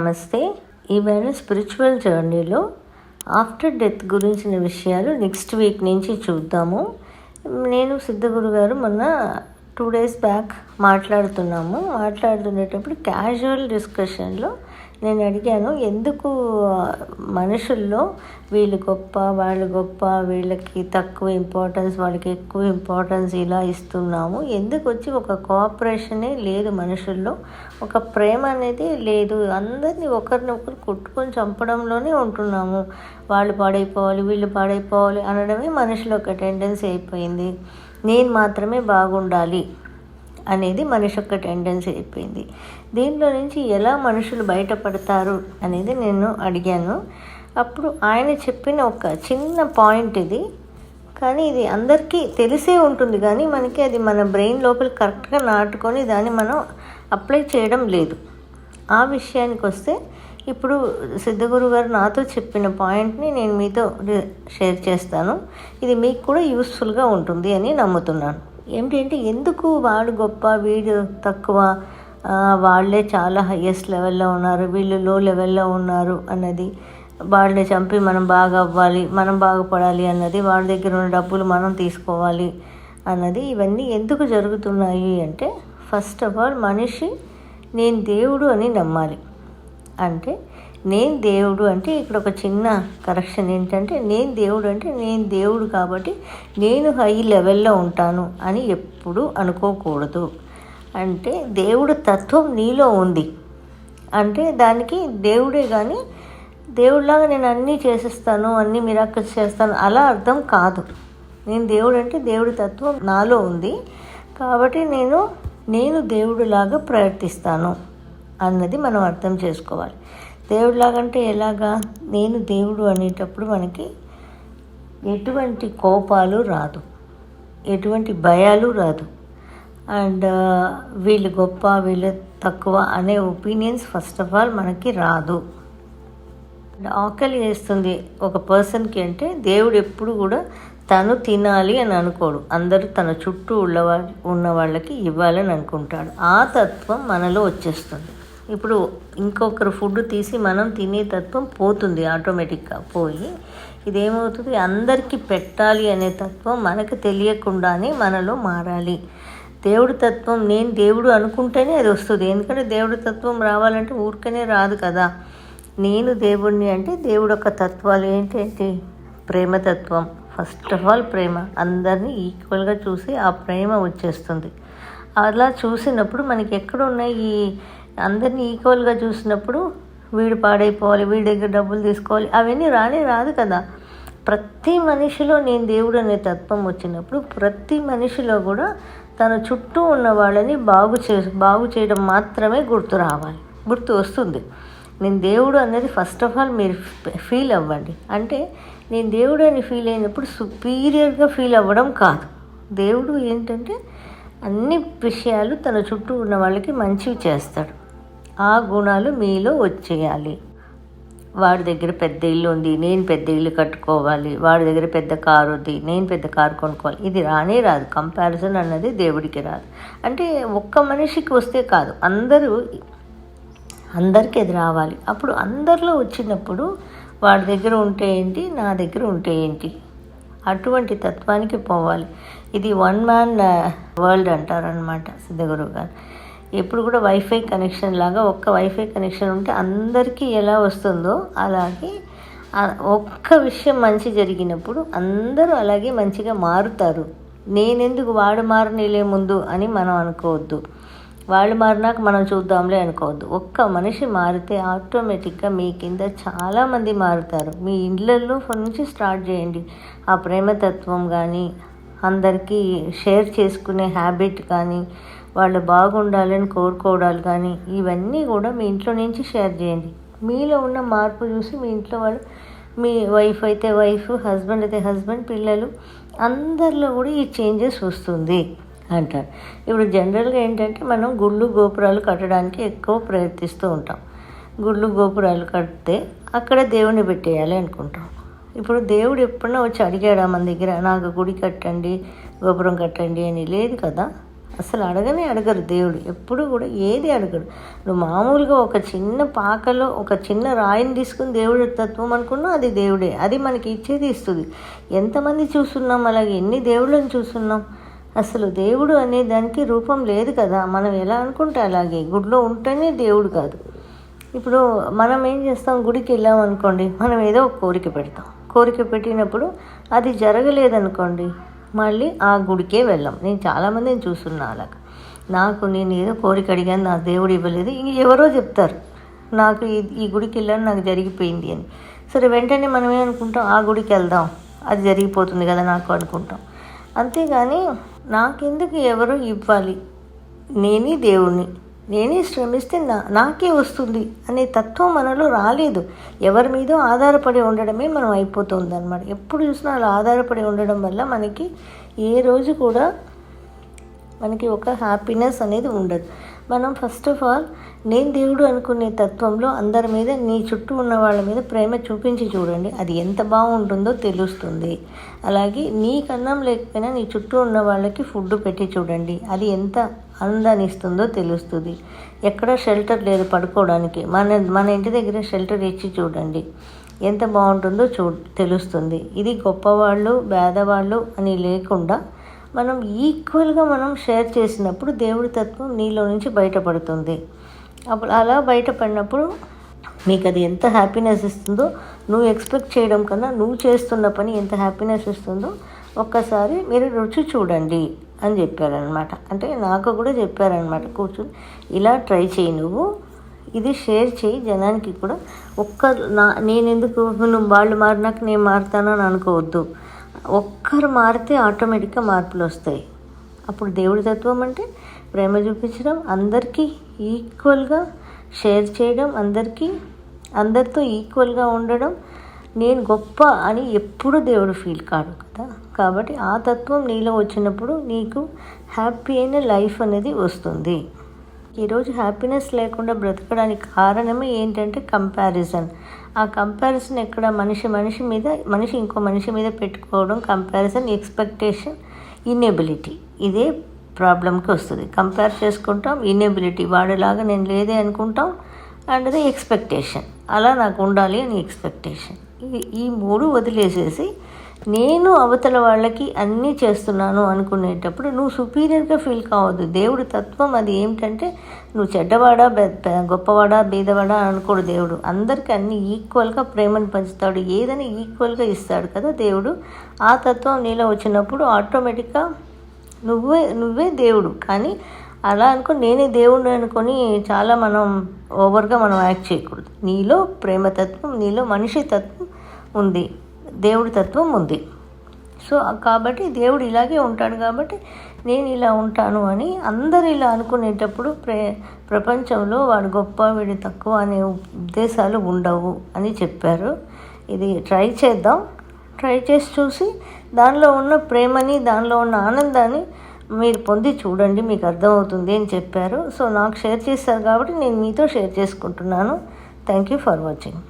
నమస్తే. ఈవేళ స్పిరిచువల్ జర్నీలో ఆఫ్టర్ డెత్ గురించిన విషయాలు నెక్స్ట్ వీక్ నుంచి చూద్దాము. నేను సిద్ధగురు గారు మొన్న 2 days బ్యాక్ మాట్లాడుతునేటప్పుడు క్యాజువల్ డిస్కషన్లో నేను అడిగాను, ఎందుకు మనుషుల్లో వీళ్ళు గొప్ప, వాళ్ళు గొప్ప, వీళ్ళకి తక్కువ ఇంపార్టెన్స్, వాళ్ళకి ఎక్కువ ఇంపార్టెన్స్ ఇలా ఇస్తున్నాము, ఎందుకు వచ్చి ఒక కోఆపరేషనే లేదు మనుషుల్లో, ఒక ప్రేమ అనేది లేదు, అందరినీ ఒకరినొకరు కొట్టుకొని చంపడంలోనే ఉంటున్నాము, వాళ్ళు పాడైపోవాలి, వీళ్ళు పాడైపోవాలి అనడమే మనుషులు ఒక టెండెన్సీ అయిపోయింది, నేను మాత్రమే బాగుండాలి అనేది మనిషి యొక్క టెండెన్సీ అయిపోయింది. దీంట్లో నుంచి ఎలా మనుషులు బయటపడతారు అనేది నేను అడిగాను. అప్పుడు ఆయన చెప్పిన ఒక చిన్న పాయింట్ ఇది, కానీ ఇది అందరికీ తెలిసే ఉంటుంది, కానీ మనకి అది మన బ్రెయిన్ లోపల కరెక్ట్గా నాటుకొని దాన్ని మనం అప్లై చేయడం లేదు. ఆ విషయానికి వస్తే ఇప్పుడు సిద్ధగురు గారు నాతో చెప్పిన పాయింట్ని నేను మీతో షేర్ చేస్తాను. ఇది మీకు కూడా యూస్ఫుల్గా ఉంటుంది అని నమ్ముతున్నాను. ఏంటంటే, ఎందుకు వాడు గొప్ప, వీడు తక్కువ, వాళ్ళే చాలా హయ్యెస్ట్ లెవెల్లో ఉన్నారు, వీళ్ళు లో లెవెల్లో ఉన్నారు అన్నది, వాళ్ళని చంపి మనం బాగా అవ్వాలి, మనం బాగుపడాలి అన్నది, వాళ్ళ దగ్గర ఉన్న డబ్బులు మనం తీసుకోవాలి అన్నది, ఇవన్నీ ఎందుకు జరుగుతున్నాయి అంటే, ఫస్ట్ ఆఫ్ ఆల్ మనిషి నేను దేవుడు అని నమ్మాలి. అంటే నేను దేవుడు అంటే ఇక్కడ ఒక చిన్న కరెక్షన్ ఏంటంటే, నేను దేవుడు అంటే నేను దేవుడు కాబట్టి నేను హై లెవెల్లో ఉంటాను అని ఎప్పుడూ అనుకోకూడదు. అంటే దేవుడు తత్వం నీలో ఉంది అంటే దానికి దేవుడే, కానీ దేవుడిలాగా నేను అన్నీ చేసేస్తాను, అన్నీ మిరాకిల్స్ చేస్తాను అలా అర్థం కాదు. నేను దేవుడు అంటే దేవుడి తత్వం నాలో ఉంది కాబట్టి నేను దేవుడిలాగా ప్రవర్తిస్తాను అన్నది మనం అర్థం చేసుకోవాలి. దేవుడిలాగంటే ఎలాగా? నేను దేవుడు అనేటప్పుడు మనకి ఎటువంటి కోపాలు రాదు, ఎటువంటి భయాలు రాదు, అండ్ వీళ్ళు గొప్ప, వీళ్ళు తక్కువ అనే ఒపీనియన్స్ ఫస్ట్ ఆఫ్ ఆల్ మనకి రాదు. ఆకలి వేస్తుంది ఒక పర్సన్కి అంటే దేవుడు ఎప్పుడు కూడా తను తినాలి అని అనుకోడు, అందరూ తన చుట్టూ ఉన్న వాళ్ళకి ఇవ్వాలని అనుకుంటాడు. ఆ తత్వం మనలో వచ్చేస్తుంది. ఇప్పుడు ఇంకొకరు ఫుడ్ తీసి మనం తినే తత్వం పోతుంది, ఆటోమేటిక్గా పోయి ఇదేమవుతుంది, అందరికీ పెట్టాలి అనే తత్వం మనకు తెలియకుండానే మనలో మారాలి. దేవుడి తత్వం నేను దేవుడు అనుకుంటేనే అది వస్తుంది, ఎందుకంటే దేవుడి తత్వం రావాలంటే ఊరికనే రాదు కదా. నేను దేవుడిని అంటే దేవుడు యొక్క తత్వాలు ఏంటంటే ప్రేమతత్వం, ఫస్ట్ ఆఫ్ ఆల్ ప్రేమ, అందరినీ ఈక్వల్గా చూసి ఆ ప్రేమ వచ్చేస్తుంది. అలా చూసినప్పుడు మనకి ఎక్కడ ఉన్నాయి, ఈ అందరినీ ఈక్వల్గా చూసినప్పుడు వీడు పాడైపోవాలి, వీడి దగ్గర డబ్బులు తీసుకోవాలి అవన్నీ రాదు కదా. ప్రతి మనిషిలో నేను దేవుడు అనే తత్వం వచ్చినప్పుడు ప్రతి మనిషిలో కూడా తన చుట్టూ ఉన్న వాళ్ళని బాగు చేయడం మాత్రమే గుర్తు వస్తుంది. నేను దేవుడు అనేది ఫస్ట్ ఆఫ్ ఆల్ మీరు ఫీల్ అవ్వండి. అంటే నేను దేవుడు అని ఫీల్ అయినప్పుడు సుపీరియర్గా ఫీల్ అవ్వడం కాదు. దేవుడు ఏంటంటే అన్ని విషయాలు తన చుట్టూ ఉన్న వాళ్ళకి మంచివి చేస్తాడు. ఆ గుణాలు మీలో వచ్చేయాలి. వాడి దగ్గర పెద్ద ఇల్లు ఉంది, నేను పెద్ద ఇల్లు కట్టుకోవాలి, వాడి దగ్గర పెద్ద కారు ఉంది, నేను పెద్ద కారు కొనుక్కోవాలి, ఇది రాదు. కంపారిజన్ అన్నది దేవుడికి రాదు. అంటే ఒక్క మనిషికి వస్తే కాదు, అందరికీ అది రావాలి. అప్పుడు అందరిలో వచ్చినప్పుడు వాడి దగ్గర ఉంటే ఏంటి, నా దగ్గర ఉంటే ఏంటి, అటువంటి తత్వానికి పోవాలి. ఇది 1 man వరల్డ్ అంటారనమాట సిద్ధగురువు గారు. ఎప్పుడు కూడా వైఫై కనెక్షన్ లాగా ఒక్క వైఫై కనెక్షన్ ఉంటే అందరికీ ఎలా వస్తుందో అలాగే ఒక్క విషయం మంచి జరిగినప్పుడు అందరూ అలాగే మంచిగా మారుతారు. నేనెందుకు వాడు మారనీలే ముందు అని మనం అనుకోవద్దు, వాళ్ళు మారినాక మనం చూద్దాంలే అనుకోవద్దు. ఒక్క మనిషి మారితే ఆటోమేటిక్గా మీ కింద చాలామంది మారుతారు. మీ ఇళ్ళల్లో నుంచి స్టార్ట్ చేయండి. ఆ ప్రేమతత్వం కానీ, అందరికీ షేర్ చేసుకునే హ్యాబిట్ కానీ, వాళ్ళు బాగుండాలని కోరుకోవడాలు కానీ, ఇవన్నీ కూడా మీ ఇంట్లో నుంచి షేర్ చేయండి. మీలో ఉన్న మార్పు చూసి మీ ఇంట్లో వాళ్ళు, మీ వైఫ్ అయితే వైఫ్, హస్బెండ్ అయితే హస్బెండ్, పిల్లలు అందరిలో కూడా ఈ చేంజెస్ వస్తుంది అంటారు. ఇప్పుడు జనరల్గా ఏంటంటే మనం గుళ్ళు గోపురాలు కట్టడానికి ఎక్కువ ప్రయత్నిస్తూ ఉంటాం. గుళ్ళు గోపురాలు కడితే అక్కడ దేవుని పెట్టేయాలి అనుకుంటాం. ఇప్పుడు దేవుడు ఎప్పుడన్నా వచ్చి అడిగాడా మన దగ్గర, నాకు గుడి కట్టండి, గోపురం కట్టండి అని? లేదు కదా. అసలు అడగనే అడగరు దేవుడు, ఎప్పుడు కూడా ఏది అడగడు. నువ్వు మామూలుగా ఒక చిన్న పాకలో ఒక చిన్న రాయిని తీసుకుని దేవుడి తత్వం అనుకున్నా అది దేవుడే, అది మనకి ఇచ్చేది ఇస్తుంది. ఎంతమంది చూస్తున్నాం, అలాగే ఎన్ని దేవుళ్ళని చూస్తున్నాం. అసలు దేవుడు అనే దానికి రూపం లేదు కదా, మనం ఎలా అనుకుంటే అలాగే. గుడిలో ఉంటేనే దేవుడు కాదు. ఇప్పుడు మనం ఏం చేస్తాం, గుడికి వెళ్ళాం అనుకోండి, మనం ఏదో ఒక కోరిక పెడతాం. కోరిక పెట్టినప్పుడు అది జరగలేదనుకోండి, మళ్ళీ ఆ గుడికే వెళ్ళాం. నేను చాలామందిని చూస్తున్నా అలాగా. నేను ఏదో కోరిక అడిగాను, నా దేవుడు ఇవ్వలేదు, ఎవరో చెప్తారు నాకు ఈ గుడికి వెళ్ళాను నాకు జరిగిపోయింది అని. సరే, వెంటనే మనం ఏమనుకుంటాం, ఆ గుడికి వెళ్దాం, అది జరిగిపోతుంది కదా నాకు అనుకుంటాం. అంతేగాని నాకెందుకు ఎవరో ఇవ్వాలి, నేనే దేవుణ్ణి, నేనే శ్రమిస్తే నాకే వస్తుంది అనే తత్వం మనలో రాలేదు. ఎవరి మీదో ఆధారపడి ఉండడమే మనం అయిపోతుంది అన్నమాట. ఎప్పుడు చూసినా అలా ఆధారపడి ఉండడం వల్ల మనకి ఏ రోజు కూడా మనకి ఒక హ్యాపీనెస్ అనేది ఉండదు. మనం ఫస్ట్ ఆఫ్ ఆల్ నేను దేవుడు అనుకునే తత్వంలో అందరి మీద, నీ చుట్టూ ఉన్న వాళ్ళ మీద ప్రేమ చూపించి చూడండి, అది ఎంత బాగుంటుందో తెలుస్తుంది. అలాగే నీకు అన్నం లేకపోయినా నీ చుట్టూ ఉన్న వాళ్ళకి ఫుడ్ పెట్టి చూడండి, అది ఎంత ఆనందాన్ని ఇస్తుందో తెలుస్తుంది. ఎక్కడ షెల్టర్ లేదు పడుకోవడానికి, మన ఇంటి దగ్గర షెల్టర్ ఇచ్చి చూడండి, ఎంత బాగుంటుందో తెలుస్తుంది. ఇది గొప్పవాళ్ళు పేదవాళ్ళు అని లేకుండా మనం ఈక్వల్గా మనం షేర్ చేసినప్పుడు దేవుడి తత్వం నీలో నుంచి బయటపడుతుంది. అప్పుడు అలా బయటపడినప్పుడు మీకు అది ఎంత హ్యాపీనెస్ ఇస్తుందో, నువ్వు ఎక్స్పెక్ట్ చేయడం కన్నా నువ్వు చేస్తున్న పని ఎంత హ్యాపీనెస్ ఇస్తుందో ఒక్కసారి మీరు రుచి చూడండి అని చెప్పారనమాట. అంటే నాకు కూడా చెప్పారనమాట, కూర్చొని ఇలా ట్రై చేయి, నువ్వు ఇది షేర్ చేయి జనానికి కూడా. నేనెందుకు వాళ్ళు మారినాక నేను మారుతానని అనుకోవద్దు. ఒక్కరు మారితే ఆటోమేటిక్గా మార్పులు వస్తాయి. అప్పుడు దేవుడి తత్వం అంటే ప్రేమ చూపించడం, అందరికీ ఈక్వల్గా షేర్ చేయడం, అందరితో ఈక్వల్గా ఉండడం. నేను గొప్ప అని ఎప్పుడు దేవుడు ఫీల్ కాడు కదా. కాబట్టి ఆ తత్వం నీలో వచ్చినప్పుడు నీకు హ్యాపీ అయిన లైఫ్ అనేది వస్తుంది. ఈరోజు హ్యాపీనెస్ లేకుండా బ్రతకడానికి కారణమే ఏంటంటే కంపారిజన్. ఆ కంపారిజన్ ఎక్కడ మనిషి ఇంకో మనిషి మీద పెట్టుకోవడం, కంపారిజన్, ఎక్స్పెక్టేషన్, ఇన్ఎబిలిటీ, ఇదే ప్రాబ్లంకి వస్తుంది. కంపేర్ చేసుకుంటాం, ఇన్ఎబిలిటీ, వాడిలాగా నేను లేదే అనుకుంటాం, అండ్ అది ఎక్స్పెక్టేషన్, అలా నాకు ఉండాలి అని ఎక్స్పెక్టేషన్. ఈ మూడు వదిలేసేసి నేను అవతల వాళ్ళకి అన్నీ చేస్తున్నాను అనుకునేటప్పుడు నువ్వు సుపీరియర్గా ఫీల్ కావద్దు. దేవుడి తత్వం అది ఏమిటంటే నువ్వు చెడ్డవాడా గొప్పవాడా బీదవాడా అనుకోడు దేవుడు. అందరికీ అన్నీ ఈక్వల్గా ప్రేమను పంచుతాడు, ఏదైనా ఈక్వల్గా ఇస్తాడు కదా దేవుడు. ఆ తత్వం నీలో వచ్చినప్పుడు ఆటోమేటిక్గా నువ్వే దేవుడు. కానీ అలా అనుకుని నేనే దేవుడు అనుకొని చాలా ఓవర్గా మనం యాక్ట్ చేయకూడదు. నీలో ప్రేమతత్వం, నీలో మనిషి తత్వం ఉంది, దేవుడి తత్వం ఉంది. సో కాబట్టి దేవుడు ఇలాగే ఉంటాడు కాబట్టి నేను ఇలా ఉంటాను అని అందరు ఇలా అనుకునేటప్పుడు ప్రపంచంలో వాడు గొప్ప వీడి తక్కువ అనే ఉద్దేశాలు ఉండవు అని చెప్పారు. ఇది ట్రై చేద్దాం. ట్రై చేసి చూసి దానిలో ఉన్న ప్రేమని, దానిలో ఉన్న ఆనందాన్ని మీరు పొంది చూడండి, మీకు అర్థమవుతుంది అని చెప్పారు. సో నాకు షేర్ చేశారు కాబట్టి నేను మీతో షేర్ చేసుకుంటున్నాను. Thank you for watching.